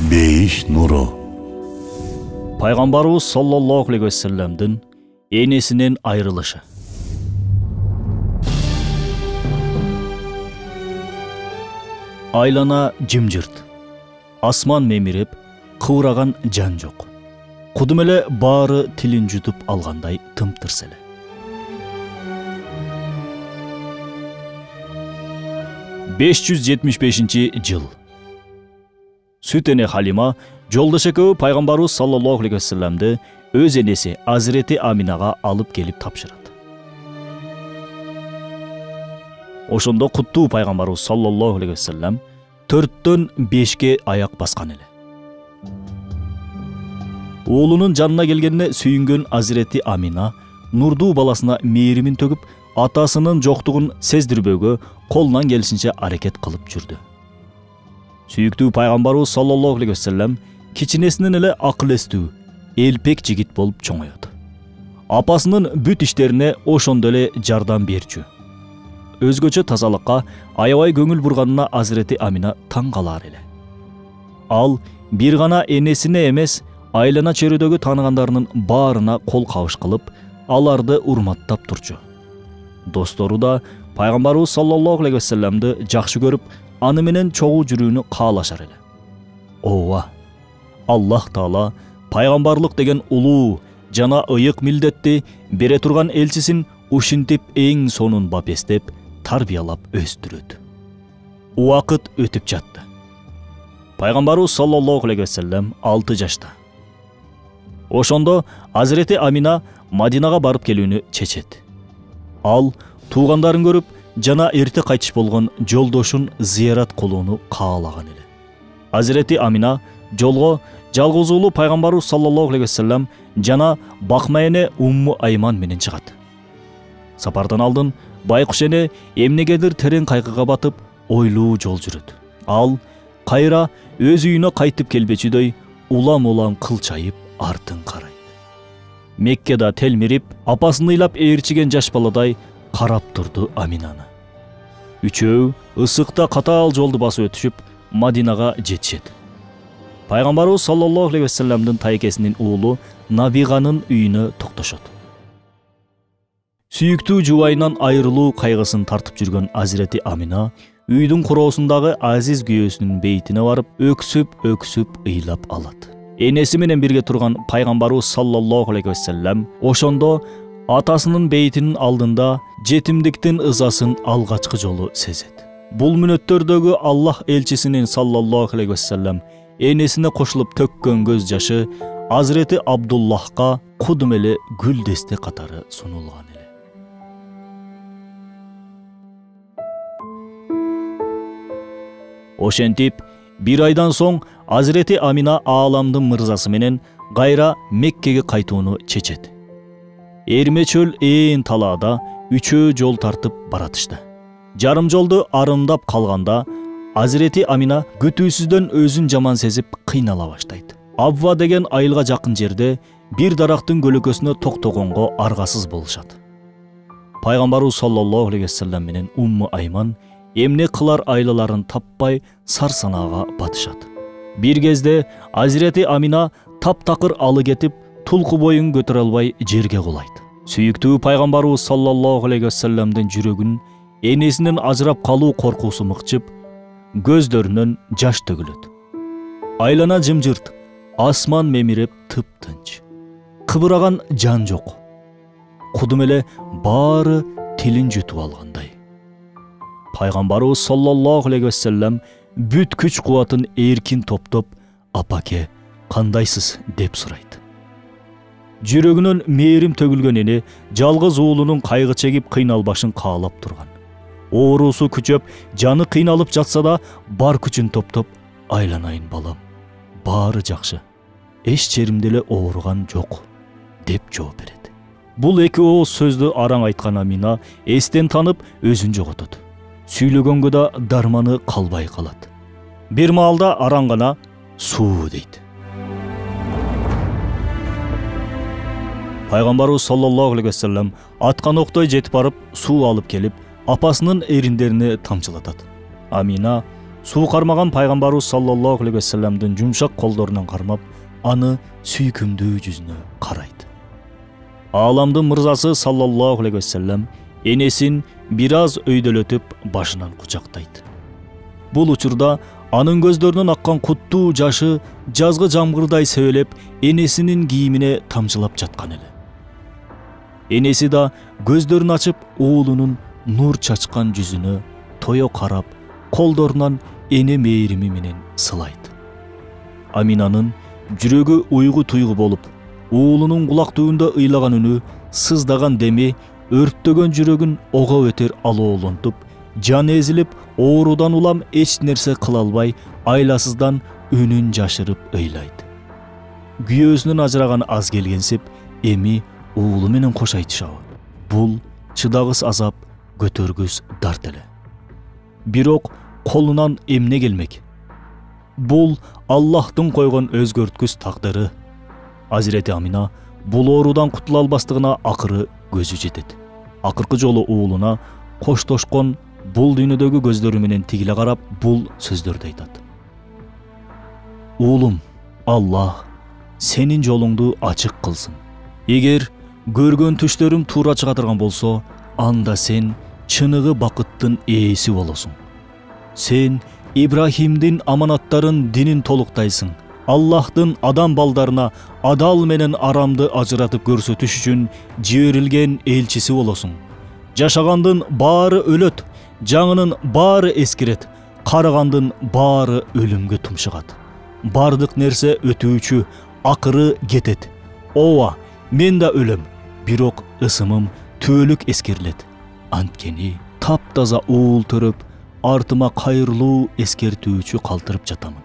Бейиш нуру. Пайгамбарыбыз саллаллаху алейхи ва салламдын энесинен айрылышы. Айлана жымжырт. Асман мемирип, кыбыраган жан жок. Кудум эле баары тилин жутуп алгандай тымтырс эле. жыл. Сүт эне Халима жолдош экөө пайгамбарыбыз саллаллаху алейхи ва салламды өз энеси Азирети Аминага алып келип тапшырат. Ошондо куттуу пайгамбарыбыз саллаллаху алейхи ва саллам 4-төн 5ке аяк баскан эле. Оğlунун жанына келгенине сүйүнгөн Азирети Амина нурдуу баласына мээримин төгүп, атасынын жоктугун сездирбөөгө колунан келишинче аракет кылып жүрдү. Сүйүктүү пайгамбарыбыз саллаллаху алейхи ва саллам кичинесинен эле акыл эстүү, элпек жигит болуп чоңоёт. Апасынын бүт иштерине ошондо эле жардам берчү. Өзгөчө тазалыкка аябай көңүл бурганына Азирети Амина таң калар эле. Ал бир гана энесине эмес, айлана чөйрөдөгү тааныгандарынын баарына кол кабыш кылып, аларды урматтап турчу. Достору да пайгамбарыбыз саллаллаху алейхи ва салламды жакшы көрүп, аны менен чогуу жүрүүнү каалашар эле. Ооба, Аллах Таала пайгамбарлык деген улуу жана ыйык милдетти бере турган элчисин ушинтип эң сонун бапестеп, тарбиялап өстүрөт. Убакыт өтүп жатты. Пайгамбарыбыз саллаллаху алейхи ва саллам 6 жашта. Ошондо Азирети Амина Мадинага барып келүүнү чечет. Ал туугандарын көрүп, жана эрте кайтыш болгон жолдошун зыярат кылууну каалаган эле. Азирети Амина жолго жалгыз уулу пайгамбарыбыз саллаллаху алейхи ва саллам жана бакма эне Умму Айман менен чыгат. Сапардан алдын байкуш эне эмнегедир терең кайгыга батып, ойлуу жол жүрөт. Ал кайра өз үйүнө кайтып келбечүдөй улам-улам кылчайып артын карайт. Меккеда телмирип, апасын ыйлап ээрчиген жаш баладай карап турду Аминаны. Үчөө ысыкта катаал жолду басып өтүшүп, Мадинага жетишет. Пайгамбарыбыз саллаллаху алейхи ва салламдын тайкесинин уулу Набиганын үйүнө токтошот. Сүйүктүү жубайынан айрылуу кайгысын тартып жүргөн Азирети Амина үйдүн куроосундагы азиз күйөөсүнүн бейтине барып, өксүп ыйлап алат. Энеси менен бирге турган пайгамбарыбыз саллаллаху алейхи ва саллам ошондо атасынын бейтинин алдында жетимдиктин ызасын алгачкы жолу сезет. Бул мүнөттөрдөгү Аллах элчисинин саллаллаху алейхи ва саллам энесине кошулуп төккөн көз жашы Азирети Абдуллахка кудум эле гүл десте катары сунулган эле. Ошентип, бир айдан соң Азирети Амина ааламдын мырзасы менен кайра Меккеге кайтууну чечет. Эрме чөл ээн талаада үчөө жол тартып баратышты. Жарым жолду арымдап калганда Азирети Амина күтүүсүздөн өзүн жаман сезип кыйнала баштайт. Абва деген айылга жакын жерде бир дарактын көлөкөсүнө токтогонго аргасыз болушат. Пайгамбарыбыз саллаллаху алейхи ва саллам менен Умму Айман эмне кылар айлаларын таппай сарсанаага батышат. Бир кезде Азирети Амина таптакыр алы кетип, тулку боюн көтөрө албай жерге кулайт. Сүйүктүү пайгамбарыбыз саллаллаху алейхи ва салламдын жүрөгүн энесинен ажырап калуу коркуусу мыкчып, көздөрүнөн жаш төгүлөт. Айлана жымжырт, асман мемирип тыптынч. Кыбыраган жан жок. Кудум эле баары тилин жутуп алгандай. Пайгамбарыбыз саллаллаху алейхи ва саллам бүт күч кубатын эркин топтоп, "Апаке, кандайсыз?" деп сурайт. Жүрөгүнөн мээрим төгүлгөн эне жалгыз уулунун кайгы чегип кыйналбашын каалап турган. Оорусу күчөп, жаны кыйналып жатса да, бар күчүн топтоп, "Айланайын балам, баары жакшы. Эч жеримде эле ооруган жок" деп жооп берет. Бул эки ооз сөздү араң айткан Амина эстен танып өзүн жоготот. Сүйлөгөнгө да дарманы калбай калат. Бир маалда араң гана "Суу" дейт. Пайгамбарыбыз саллаллаху алейхи ва саллам аткан октой жетип барып, суу алып келип, апасынын эриндерине тамчылатат. Амина Суу кармаган пайгамбарыбыз саллаллаху алейхи вассаламдын жумшак колдорунан кармап, аны сүйкүмдүү жүзүнө карайт. Ааламдын мырзасы саллаллаху алейхи вассалам энесин бир аз өйдөлөтүп башынан кучактайт. Бул учурда анын көздөрүнөн аккан куттуу жашы жазгы жамгырдай себелеп энесинин кийимине тамчылап жаткан эле. Энеси да көздөрүн ачып уулунун нур чачкан жүзүнө тое карап, колдорунан эне мээрими менен сылайт. Аминанын жүрөгү уйгу туйгу болуп, уулунун кулак түбүндө ыйлаган үнү, сыздаган деми өрттөгөн жүрөгүн ого өтер алоолонтуп, жаны эзилип, оорудан улам эч нерсе кыла албай, айласыздан үнүн жашырып ыйлайт. Күйөөсүнөн ажыраган аз келгенсип, эми уулу менен кош айтышабы. Бул чыдагыс азап, көтөргүс дарт эле. Бирок колунан эмне келмек? Бул Аллахтын койгон өзгөрткүс тагдыры. Азирети Амина бул оорудан кутула албастыгына акыры көзү жетет. Акыркы жолу уулуна коштошкон бул дүйнөдөгү көздөрү менен тигиле карап, бул сөздөрдү айтат. Уулум, Аллах сенин жолуңду ачык кылсын. Эгер көргөн түштөрүм туура чыга турган болсо, анда сен чыныгы бакыттын ээси болосуң. Сен Ибрахимдин аманаттарын динин толуктайсың. Аллахтын адам балдарына адал менен арамды ажыратып көрсөтүш үчүн жиберилген элчиси болосуң. Жашагандын баары өлөт, жаңынын баары эскирет, карагандын баары өлүмгө тумшугат. Бардык нерсе өтүүчү, акыры кетет. Ооба, мен да өлөм, бирок ысымым түбөлүк эскерилет. Анткени таптаза уул төрөп, артыма кайырлуу эскертүүчү калтырып жатамын.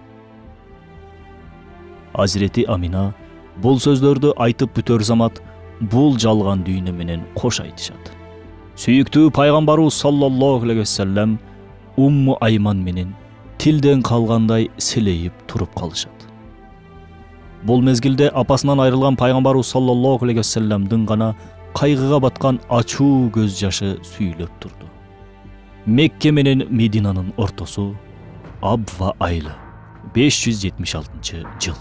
Азирети Амина бул сөздөрдү айтып бүтөр замат, бул жалган дүйнө менен кош айтышат. Сүйүктүү пайгамбарыбыз саллаллаху алейхи вассалам Умму Айман менен тилден калгандай силейип туруп калышат. Бул мезгилде апасынан айрылган пайгамбарыбыз саллаллаху алейхи вассаламдын гана кайгыга баткан ачуу көз жашы сүйүлөп турду. Мекке менен Мединанын ортосу Абва айылы, 576 жыл.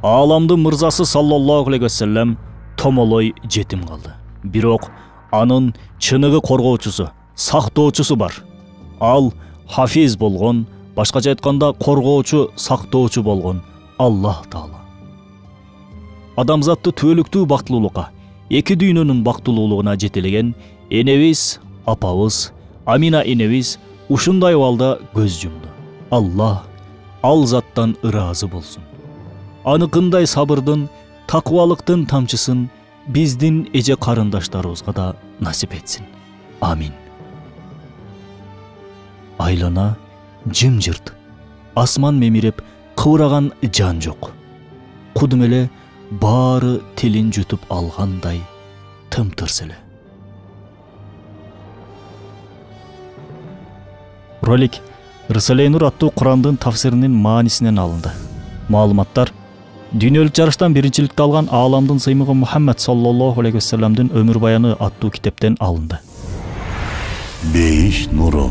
Ааламдын мырзасы саллаллаху алейхи вассалам томолой жетим калды. Бирок анын чыныгы коргоочусу, сактоочусу бар. Ал хафиз болгон, башкача айтканда коргоочу, сактоочу болгон Аллах Таала. Адамзатты түбөлүктүү бактылуулукка, эки дүйнөнүн бактылуулугуна жетелеген энебиз, апабыз, Амина энебиз ушундай балда көз жумду. Аллах ал заттан ыраазы болсун. Аныкындай сабырдын, такыбалыктын тамчысын биздин эже карындаштарыбызга да насип этсин. Амин. Айлана жымжырт, асман мемиреп, кыбыраган жан жок. Кудум эле баары тилин жутуп алгандай тымтырс эле. Ролик Рисале Нур аттуу Курандын тафсиринин маанисинен алынды. Маалыматтар дүйнөлүк жарыштан биринчиликти алган ааламдын сыймыгы Мухаммад саллаллаху алейхи вассаламдын өмүр баяны аттуу китептен алынды. Бейиш нуру.